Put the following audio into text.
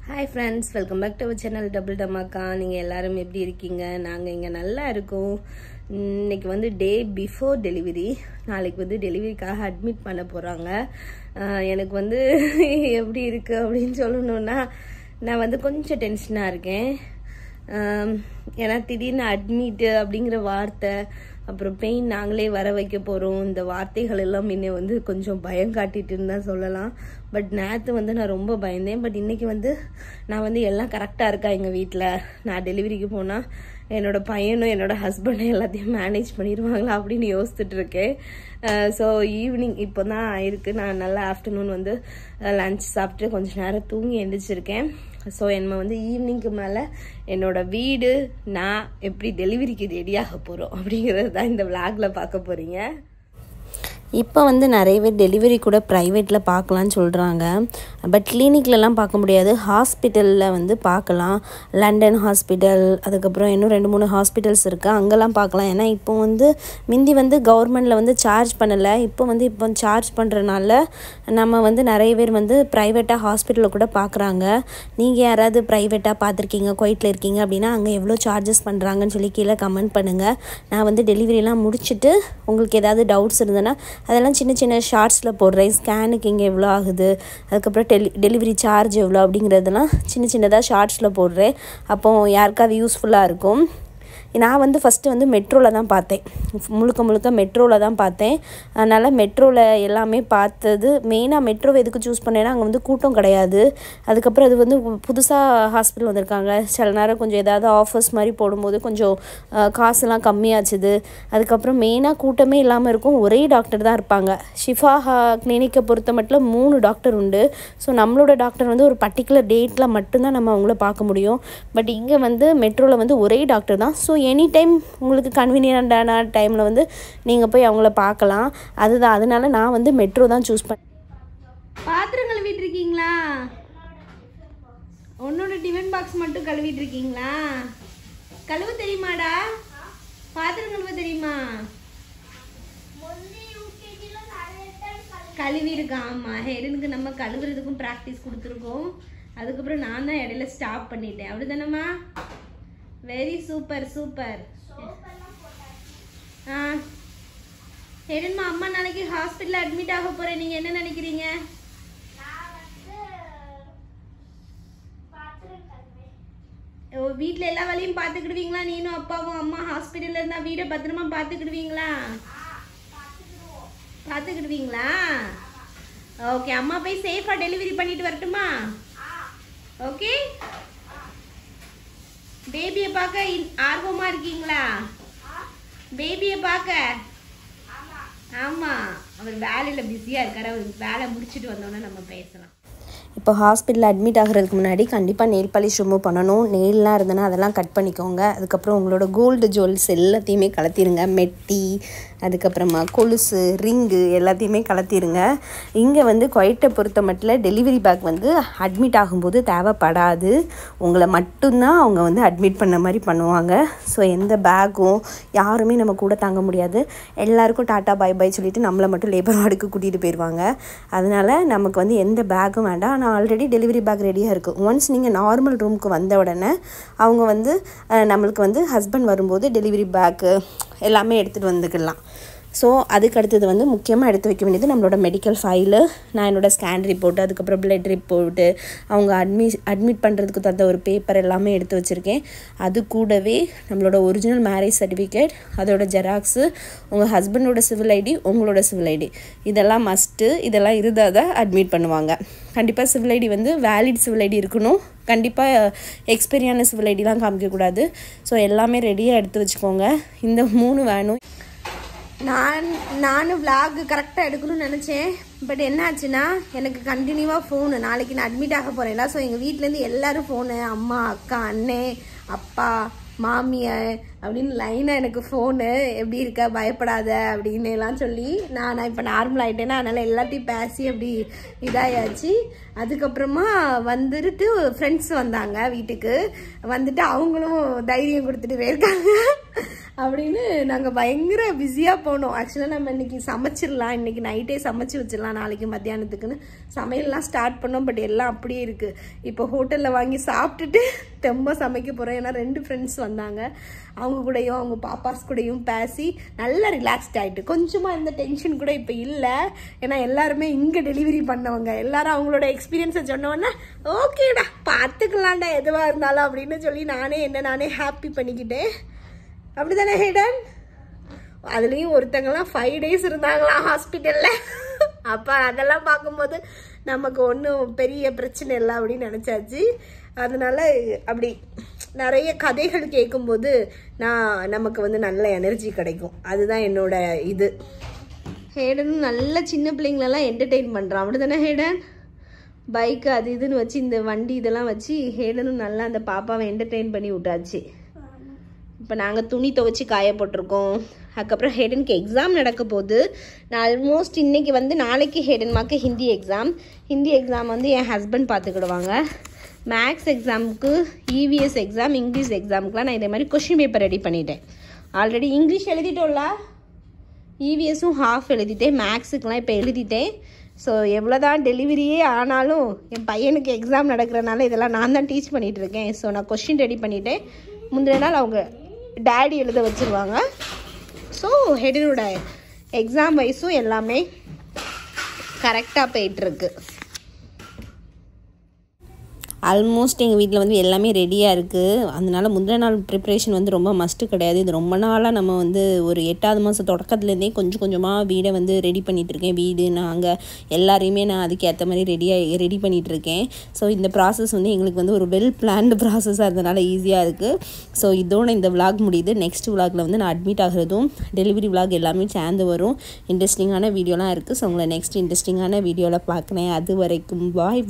Hi friends, welcome back to our channel Double Dhamaka. நீங்க எல்லாரும் எப்படி இருக்கீங்க? நாங்க இங்க நல்லா இருக்கோம். இன்னைக்கு வந்து டே பிஃபோர் டெலிவரி. நாளைக்கு வந்து டெலிவரிக்காக அட்மிட் பண்ண போறாங்க. எனக்கு வந்து எப்படி இருக்கு அப்படின்னு சொல்லணும்னா நான் வந்து கொஞ்சம் டென்ஷனா இருக்கேன். ஏன்னா திடீர்னு அட்மிட் அப்படிங்கிற வார்த்தை அப்புறம் பெயின் நாங்களே வர வைக்க போகிறோம் இந்த வார்த்தைகள் எல்லாம் என்னை வந்து கொஞ்சம் பயம் காட்டிட்டுன்னு தான் சொல்லலாம். பட் நேற்று வந்து நான் ரொம்ப பயந்தேன். பட் இன்றைக்கி வந்து நான் வந்து எல்லாம் கரெக்டாக இருக்கா எங்கள் வீட்டில். நான் டெலிவரிக்கு போனால் என்னோட பையனும் என்னோட ஹஸ்பண்டும் எல்லாத்தையும் மேனேஜ் பண்ணிடுவாங்களா அப்படின்னு யோசிச்சுட்டு இருக்கேன். ஸோ ஈவினிங் இப்போ தான் ஆயிருக்கு. நான் நல்லா ஆஃப்டர்நூன் வந்து லன்ச் சாப்பிட்டு கொஞ்சம் நேரம் தூங்கி எழுந்திரிச்சிருக்கேன். ஸோ என்ன வந்து ஈவினிங்க்கு மேலே என்னோட வீடு நான் எப்படி டெலிவரிக்கு ரெடியாக போகிறோம் அப்படிங்கிறது தான் இந்த விளாக்ல பார்க்க போகிறீங்க. இப்போ வந்து நிறைய பேர் டெலிவரி கூட ப்ரைவேட்டில் பார்க்கலான்னு சொல்கிறாங்க. பட் கிளினிக்லலாம் பார்க்க முடியாது, ஹாஸ்பிட்டலில் வந்து பார்க்கலாம். லண்டன் ஹாஸ்பிட்டல், அதுக்கப்புறம் இன்னும் 2-3 ஹாஸ்பிட்டல்ஸ் இருக்குது, அங்கெல்லாம் பார்க்கலாம். ஏன்னா இப்போ வந்து முந்தி வந்து கவர்மெண்டில் வந்து சார்ஜ் பண்ணலை, இப்போ சார்ஜ் பண்ணுறனால நம்ம வந்து நிறைய பேர் வந்து ப்ரைவேட்டாக ஹாஸ்பிட்டலில் கூட பார்க்குறாங்க. நீங்கள் யாராவது ப்ரைவேட்டாக பார்த்துருக்கீங்க, குவைட்டில் இருக்கீங்க அப்படின்னா அங்கே எவ்வளோ சார்ஜஸ் பண்ணுறாங்கன்னு சொல்லி கீழே கமெண்ட் பண்ணுங்கள். நான் வந்து டெலிவரிலாம் முடிச்சுட்டு உங்களுக்கு ஏதாவது டவுட்ஸ் இருந்ததுன்னா அதெல்லாம் சின்ன சின்ன ஷார்ட்ஸில் போடுறேன். ஸ்கேனுக்கு இங்கே எவ்வளோ ஆகுது, அதுக்கப்புறம் டெலிவரி சார்ஜ் எவ்வளோ அப்படிங்கிறதெல்லாம் சின்ன சின்னதாக ஷார்ட்ஸில் போடுறேன். அப்போது யாருக்காவது யூஸ்ஃபுல்லாக இருக்கும். நான் வந்து ஃபஸ்ட்டு வந்து மெட்ரோவில் தான் பார்த்தேன், முழுக்க மெட்ரோவில் தான் பார்த்தேன். அதனால் மெட்ரோவில் எல்லாமே பார்த்தது. மெயினாக மெட்ரோவை எதுக்கு சூஸ் பண்ணேன்னா அங்கே வந்து கூட்டம் கிடையாது. அதுக்கப்புறம் அது வந்து புதுசாக ஹாஸ்பிட்டல் வந்திருக்காங்க. சில நேரம் கொஞ்சம் ஏதாவது ஆஃபர்ஸ் மாதிரி போடும்போது கொஞ்சம் காசுலாம் கம்மியாச்சுது. அதுக்கப்புறம் மெயினாக கூட்டமே இல்லாமல் இருக்கும், ஒரே டாக்டர் தான் இருப்பாங்க. ஷிஃபா கிளினிக்கை பொறுத்த மட்டும் 3 டாக்டர் உண்டு. ஸோ நம்மளோட டாக்டர் வந்து ஒரு பர்டிகுலர் டேட்டில் மட்டும்தான் நம்ம அவங்கள பார்க்க முடியும். பட் இங்கே வந்து மெட்ரோவில் வந்து ஒரே டாக்டர் தான். ஸோ எனி டைம் உங்களுக்கு கன்வீனியன்டான டைமில் வந்து நீங்கள் போய் அவங்கள பார்க்கலாம். அதுதான், அதனால நான் வந்து மெட்ரோ தான் சூஸ் பண்ணேன். பாத்திரம் கழுவிட்டு இருக்கீங்களா? உன்னோட டிஃபன் பாக்ஸ் மட்டும் கழுவிட்டு இருக்கீங்களா? கழுவ தெரியுமாடா? பாத்திரம் கழுவ தெரியுமா? கழுவி இருக்கா? ஆமாம், ஹெரனுக்கு நம்ம கழுவுறதுக்கும் ப்ராக்டிஸ் கொடுத்துருக்கோம். அதுக்கப்புறம் நான் தான் இடையில ஸ்டாப் பண்ணிட்டேன். அப்படி தானேம்மா? Very super super. ஹெரன்மா, அம்மா நாளைக்கு ஹாஸ்பிட்டலில் அட்மிட் ஆக போகிறேன், நீங்கள் என்ன நினைக்கிறீங்க? வீட்டில் எல்லா வேலையும் பார்த்துக்கிடுவீங்களா? நீனும் அப்பாவும் அம்மா ஹாஸ்பிட்டலில் இருந்தால் வீடை பத்திரமா பார்த்துக்கிடுவீங்களா? பார்த்துக்கிடுவீங்களா? ஓகே, அம்மா போய் சேஃபாக டெலிவரி பண்ணிட்டு வரட்டுமா? ஓகே. பேபியை பார்க்க ஆர்வமா இருக்கீங்களா? பேபியை பார்க்க? ஆமா, அவர் வேலையில் பிஸியாக இருக்காரு. அவர் வேலை முடிச்சுட்டு வந்தோன்னா நம்ம பேசலாம். இப்போ ஹாஸ்பிட்டலில் அட்மிட் ஆகிறதுக்கு முன்னாடி கண்டிப்பாக நெயில் பாலிஷ் ரிமூவ் பண்ணணும். நெயில்லாம் இருந்ததுன்னா அதெல்லாம் கட் பண்ணிக்கோங்க. அதுக்கப்புறம் உங்களோட கோல்டு ஜுவல்ஸ் எல்லாத்தையுமே கலத்திடுங்க. மெட்டி, அதுக்கப்புறமா கொலுசு, ரிங்கு எல்லாத்தையுமே கலத்திடுங்க. இங்கே வந்து குவைட்டை பொறுத்த மட்டும் டெலிவரி பேக் வந்து அட்மிட் ஆகும்போது தேவைப்படாது. உங்களை மட்டும்தான் அவங்க வந்து அட்மிட் பண்ண மாதிரி பண்ணுவாங்க. ஸோ எந்த பேக்கும் யாருமே நம்ம கூட தாங்க முடியாது. எல்லாருக்கும் டாட்டா பை பை சொல்லிவிட்டு நம்மளை மட்டும் லேபர் வார்டுக்கு கூட்டிகிட்டு போயிடுவாங்க. அதனால் நமக்கு வந்து எந்த பேக்கும் வேண்டாம். ஆனால் ஆல்ரெடி டெலிவரி பேக் ரெடியாக இருக்குது. ஒன்ஸ் நீங்கள் நார்மல் ரூமுக்கு வந்த உடனே அவங்க வந்து நம்மளுக்கு வந்து ஹஸ்பண்ட் வரும்போது டெலிவரி பேக்கு எல்லாமே எடுத்துகிட்டு வந்துக்கலாம். ஸோ அதுக்கு அடுத்தது வந்து முக்கியமாக எடுத்து வைக்க வேண்டியது நம்மளோட மெடிக்கல் ஃபைலு. நான் என்னோடய ஸ்கேன் ரிப்போர்ட்டு, அதுக்கப்புறம் பிளட் ரிப்போர்ட்டு, அவங்க அட்மிட் பண்ணுறதுக்கு தந்த ஒரு பேப்பர் எல்லாமே எடுத்து வச்சுருக்கேன். அது கூடவே நம்மளோட ஒரிஜினல் மேரேஜ் சர்டிஃபிகேட், அதோட ஜெராக்ஸு, உங்கள் ஹஸ்பண்டோட சிவில் ஐடி, உங்களோட சிவில் ஐடி, இதெல்லாம் மஸ்ட்டு. இதெல்லாம் இருந்தால் தான் அட்மிட் பண்ணுவாங்க. கண்டிப்பாக சிவில் ஐடி வந்து வேலிட் சிவில் ஐடி இருக்கணும். கண்டிப்பாக எக்ஸ்பீரியான சிவில் ஐடிலாம் காமிக்கக்கூடாது. ஸோ எல்லாமே ரெடியாக எடுத்து வச்சுக்கோங்க. இந்த 3 வேணும். நானும் விளாக் கரெக்டாக எடுக்கணும்னு நினச்சேன். பட் என்ன ஆச்சுன்னா எனக்கு கண்டினியூவாக ஃபோனு. நாளைக்கு நான் அட்மிட் ஆக போகிறேன்ல. ஸோ எங்கள் வீட்டிலேருந்து எல்லோரும் ஃபோனு, அம்மா, அக்கா, அண்ணே, அப்பா, மாமியார் அப்படின்னு லைனாக எனக்கு ஃபோனு. எப்படி இருக்க, பயப்படாத அப்படின்னு எல்லாம் சொல்லி நான் இப்போ நார்மல் ஆகிட்டேன்னா அதனால் எல்லாத்தையும் பேசி அப்படி இதாயாச்சு. அதுக்கப்புறமா வந்துட்டு ஃப்ரெண்ட்ஸ் வந்தாங்க வீட்டுக்கு. வந்துட்டு அவங்களும் தைரியம் கொடுத்துட்டு போயிருக்காங்க. அப்படின்னு நாங்கள் பயங்கர பிஸியாக போனோம். ஆக்சுவலாக நம்ம இன்னைக்கு சமைச்சிடலாம், இன்னைக்கு நைட்டே சமைச்சு வச்சிடலாம் நாளைக்கு மத்தியானத்துக்குன்னு சமையல்லாம் ஸ்டார்ட் பண்ணோம். பட் எல்லாம் அப்படியே இருக்குது. இப்போ ஹோட்டலில் வாங்கி சாப்பிட்டுட்டு ரொம்ப சமைக்க போகிறோம். ஏன்னா 2 ஃப்ரெண்ட்ஸ் வந்தாங்க, அவங்க கூடயும் அவங்க பாப்பாஸ் கூடயும் பேசி நல்லா ரிலாக்ஸ்ட் ஆகிட்டு கொஞ்சமாக இந்த டென்ஷன் கூட இப்போ இல்லை. ஏன்னா எல்லாருமே இங்கே டெலிவரி பண்ணவங்க எல்லாரும் அவங்களோட எக்ஸ்பீரியன்ஸை சொன்னோன்னா ஓகேடா பார்த்துக்கலாம்டா எதுவாக இருந்தாலும் அப்படின்னு சொல்லி நானே ஹாப்பி பண்ணிக்கிட்டேன். அப்படி தானே ஹேடன்? அதுலேயும் ஒருத்தங்கலாம் 5 days இருந்தாங்களாம் ஹாஸ்பிட்டலில். அப்போ அதெல்லாம் பார்க்கும்போது நமக்கு ஒன்றும் பெரிய பிரச்சனை இல்லை அப்படின்னு நினச்சாச்சு. அதனால அப்படி நிறைய கதைகள் கேட்கும்போது நமக்கு வந்து நல்ல எனர்ஜி கிடைக்கும். அதுதான் என்னோட இது. ஹேடனும் நல்ல சின்ன பிள்ளைங்களெல்லாம் என்டர்டெயின் பண்ணுறான். அப்படி தானே ஹேடன்? பைக்கு அது இதுன்னு வச்சு இந்த வண்டி இதெல்லாம் வச்சு ஹேடனும் நல்லா அந்த பாப்பாவை என்டர்டெயின் பண்ணி விட்டாச்சு. இப்போ நாங்கள் துணி துவைச்சி காய போட்டிருக்கோம். அதுக்கப்புறம் ஹேடனுக்கு எக்ஸாம் நடக்க போகுது. நான் ஆல்மோஸ்ட் இன்றைக்கி வந்து நாளைக்கு ஹேடன்மாக்கு ஹிந்தி எக்ஸாம் வந்து என் ஹஸ்பண்ட் பார்த்துக்கிடுவாங்க. மேக்ஸ் எக்ஸாமுக்கு, இவிஎஸ் எக்ஸாம், இங்கிலீஷ் எக்ஸாமுக்குலாம் நான் இதே மாதிரி கொஷின் பேப்பர் ரெடி பண்ணிட்டேன். ஆல்ரெடி இங்கிலீஷ் எழுதிட்டோம்ல, இவிஎஸும் ஹாஃப் எழுதிட்டேன், மேக்ஸுக்கெலாம் இப்போ எழுதிட்டேன். ஸோ எவ்வளோதான் டெலிவரியே ஆனாலும் என் பையனுக்கு எக்ஸாம் நடக்கிறனால இதெல்லாம் நான் தான் டீச் பண்ணிகிட்ருக்கேன். ஸோ நான் கொஷின் ரெடி பண்ணிவிட்டேன். முந்தின நாள் அவங்க டேடி எழுத வச்சுருவாங்க. ஸோ ஹெடனோட எக்ஸாம் வைஸும் எல்லாமே கரெக்டாக போயிட்டுருக்கு. ஆல்மோஸ்ட் எங்கள் வீட்டில் வந்து எல்லாமே ரெடியாக இருக்குது. அதனால் முந்தின நாள் ப்ரிப்ரேஷன் வந்து ரொம்ப மஸ்ட்டு கிடையாது. இது ரொம்ப நாளாக நம்ம வந்து ஒரு 8வது மாதம் தொடக்கத்துலேருந்தே கொஞ்சம் கொஞ்சமாக வீடை வந்து ரெடி பண்ணிகிட்ருக்கேன். வீடு நாங்கள் எல்லாரையுமே நான் அதுக்கேற்ற மாதிரி ரெடி பண்ணிகிட்ருக்கேன். ஸோ இந்த ப்ராசஸ் வந்து எங்களுக்கு வந்து ஒரு வெல் பிளான்டு ப்ராசஸாக இருந்தனால ஈஸியாக இருக்குது. ஸோ இதோட இந்த விளாக் முடியுது. நெக்ஸ்ட் விளாகில் வந்து நான் அட்மிட் ஆகிறதும் டெலிவரி விளாக் எல்லாமே சேர்ந்து வரும். இன்ட்ரெஸ்டிங்கான வீடியோலாம் இருக்குது. ஸோ உங்களை நெக்ஸ்ட் இன்ட்ரெஸ்டிங்கான வீடியோவில் பார்க்குறேன். அது வரைக்கும் பாய்.